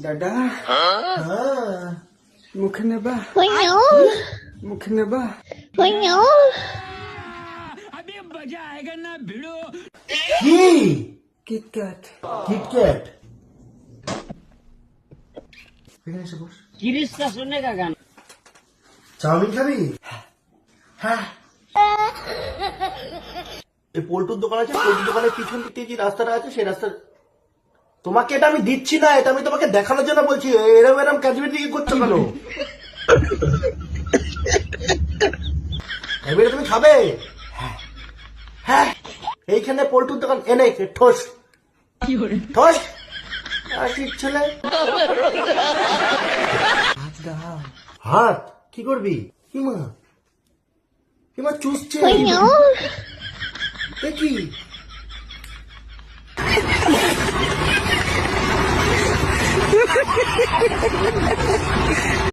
দাদা মুখে নেবা মুখে নেবা কি কিটক্যাট কিটক্যাট এখানে এসে বস। किरिस्ता सुनने का गाना চাউমিন খাবি? হ্যাঁ। এই পোল্টুর দোকান আছে, পোল্টুর দোকানের পিছন দিকে যে রাস্তাটা আছে সেই রাস্তা। তোমাকে এটা আমি দিচ্ছি না, এটা আমি তোমাকে দেখানোর জন্য বলছি। এরম এরম ক্যাচমেন্ট দিকে করছো কেন? এবারে তুমি খাবে? হ্যাঁ হ্যাঁ, এইখানে পোল্টুর দোকান। এনে ঠোস ঠোস আশিক ছেলে। হাত কি করবি? হিমা হিমা চুষছে কি?